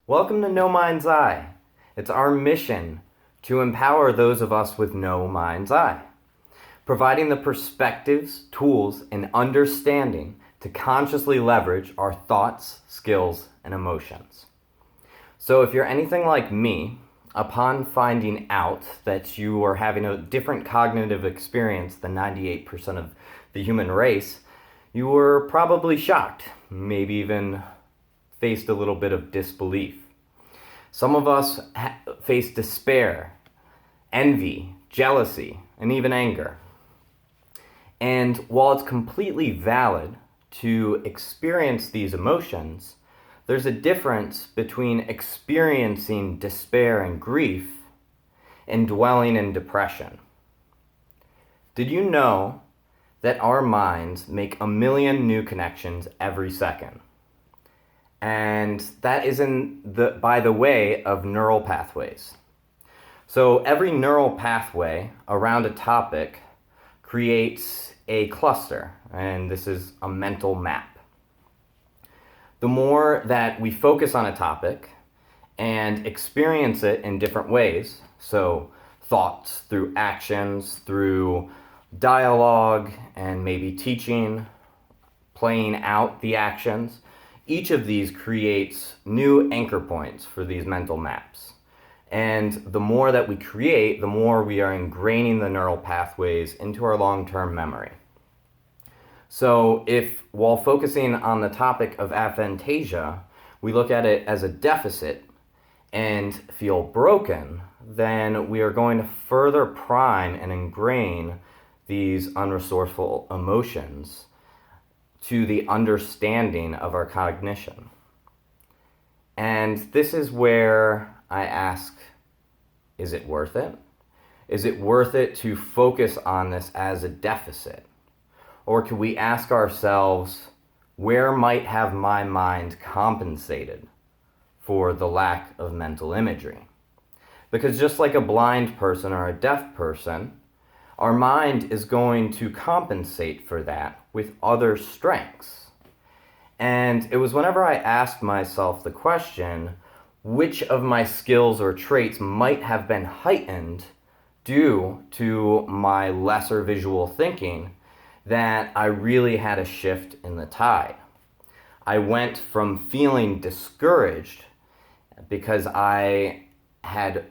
Welcome to No Mind's Eye. It's our mission to empower those of us with no mind's eye, providing the perspectives, tools, and understanding to consciously leverage our thoughts, skills, and emotions. So if you're anything like me, upon finding out that you are having a different cognitive experience than 98% of the human race, you were probably shocked, maybe even faced a little bit of disbelief. Some of us face despair, envy, jealousy, and even anger. And while it's completely valid to experience these emotions, there's a difference between experiencing despair and grief and dwelling in depression. Did you know that our minds make 1 million new connections every second? And that is by the way of neural pathways. So every neural pathway around a topic creates a cluster, and this is a mental map. The more that we focus on a topic and experience it in different ways, so thoughts through actions, through dialogue, and maybe teaching, playing out the actions, each of these creates new anchor points for these mental maps. And the more that we create, the more we are ingraining the neural pathways into our long-term memory. So if, while focusing on the topic of aphantasia, we look at it as a deficit and feel broken, then we are going to further prime and ingrain these unresourceful emotions to the understanding of our cognition. And this is where I ask, is it worth it? Is it worth it to focus on this as a deficit? Or could we ask ourselves, where might have my mind compensated for the lack of mental imagery? Because just like a blind person or a deaf person, our mind is going to compensate for that with other strengths. And it was whenever I asked myself the question, which of my skills or traits might have been heightened due to my lesser visual thinking, that I really had a shift in the tide. I went from feeling discouraged because I had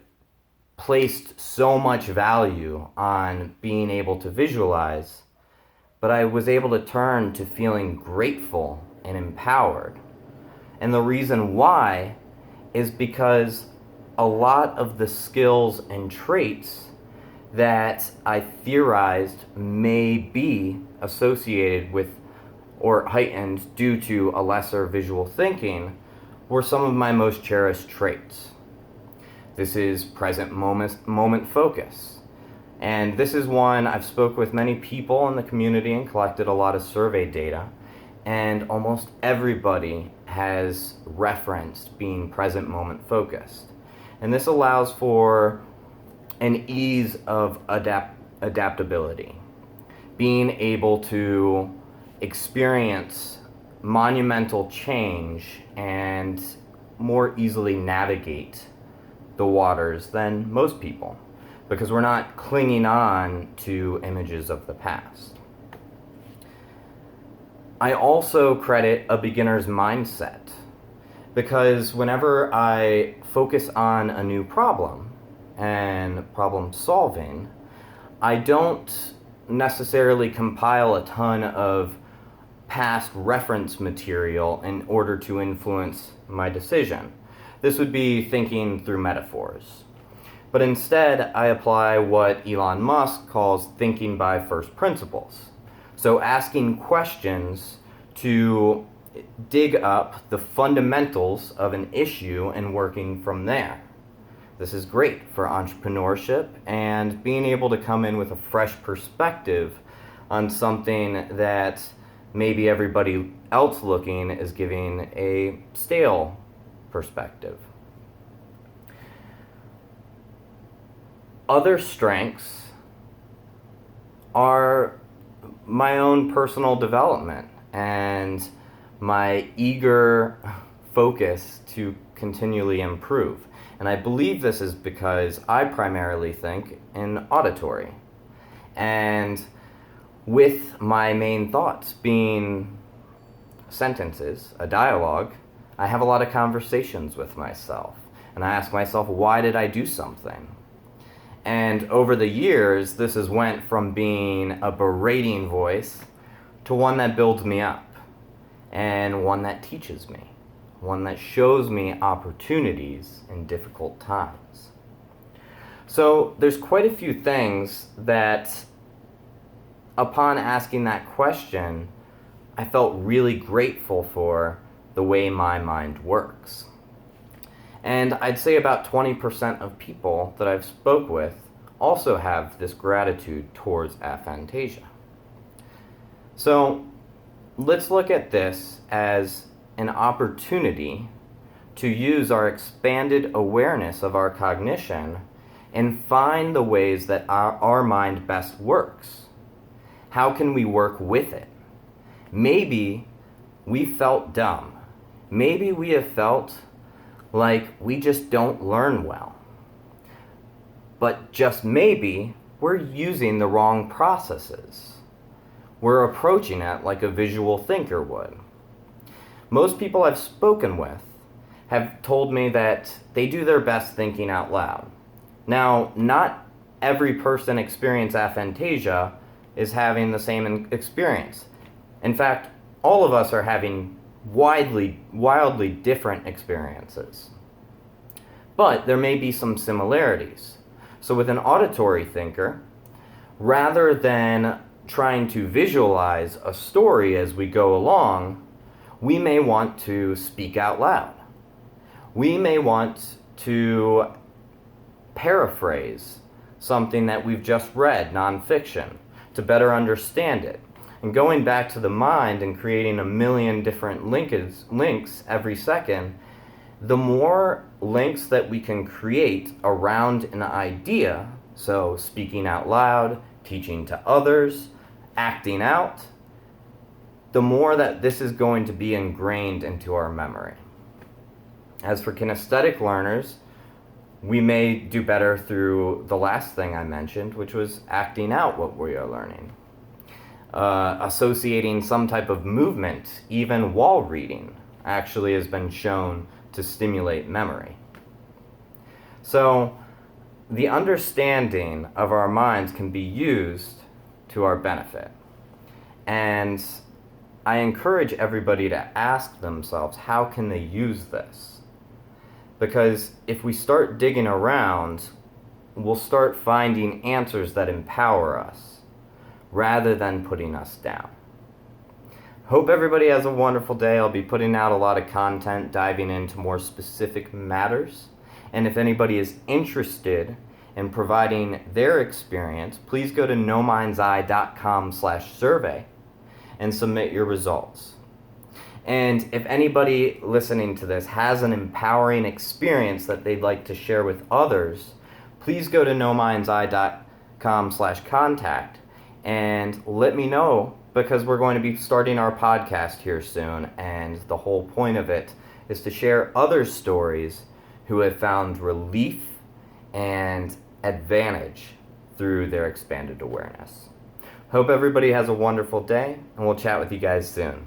placed so much value on being able to visualize, but I was able to turn to feeling grateful and empowered. And the reason why is because a lot of the skills and traits that I theorized may be associated with or heightened due to a lesser visual thinking were some of my most cherished traits. This is present moment focus. And this is one I've spoke with many people in the community and collected a lot of survey data. And almost everybody has referenced being present moment focused. And this allows for an ease of adaptability. Being able to experience monumental change and more easily navigate the waters than most people, because we're not clinging on to images of the past. I also credit a beginner's mindset, because whenever I focus on a new problem and problem solving, I don't necessarily compile a ton of past reference material in order to influence my decision. This would be thinking through metaphors. But instead, I apply what Elon Musk calls thinking by first principles. So asking questions to dig up the fundamentals of an issue and working from there. This is great for entrepreneurship and being able to come in with a fresh perspective on something that maybe everybody else looking is giving a stale perspective. Other strengths are my own personal development and my eager focus to continually improve. And I believe this is because I primarily think in auditory. And with my main thoughts being sentences, a dialogue, I have a lot of conversations with myself. And I ask myself, why did I do something? And over the years, this has went from being a berating voice to one that builds me up, and one that teaches me, one that shows me opportunities in difficult times. So there's quite a few things that, upon asking that question, I felt really grateful for the way my mind works. And I'd say about 20% of people that I've spoke with also have this gratitude towards aphantasia. So let's look at this as an opportunity to use our expanded awareness of our cognition and find the ways that our mind best works. How can we work with it? Maybe we felt dumb. Maybe we have felt like we just don't learn well. But just maybe we're using the wrong processes. We're approaching it like a visual thinker would. Most people I've spoken with have told me that they do their best thinking out loud. Now, not every person experiencing aphantasia is having the same experience. In fact, all of us are having wildly different experiences. But there may be some similarities. So with an auditory thinker, rather than trying to visualize a story as we go along, we may want to speak out loud. We may want to paraphrase something that we've just read, nonfiction, to better understand it. And going back to the mind and creating a million different links every second, the more links that we can create around an idea, so speaking out loud, teaching to others, acting out, the more that this is going to be ingrained into our memory. As for kinesthetic learners, we may do better through the last thing I mentioned, which was acting out what we are learning. Associating some type of movement, even while reading, actually has been shown to stimulate memory. So, the understanding of our minds can be used to our benefit. And I encourage everybody to ask themselves, how can they use this? Because if we start digging around, we'll start finding answers that empower us, rather than putting us down. Hope everybody has a wonderful day. I'll be putting out a lot of content diving into more specific matters. And if anybody is interested in providing their experience, please go to nomindseye.com/survey and submit your results. And if anybody listening to this has an empowering experience that they'd like to share with others, please go to nomindseye.com/contact and let me know, because we're going to be starting our podcast here soon, and the whole point of it is to share other stories who have found relief and advantage through their expanded awareness. Hope everybody has a wonderful day, and we'll chat with you guys soon.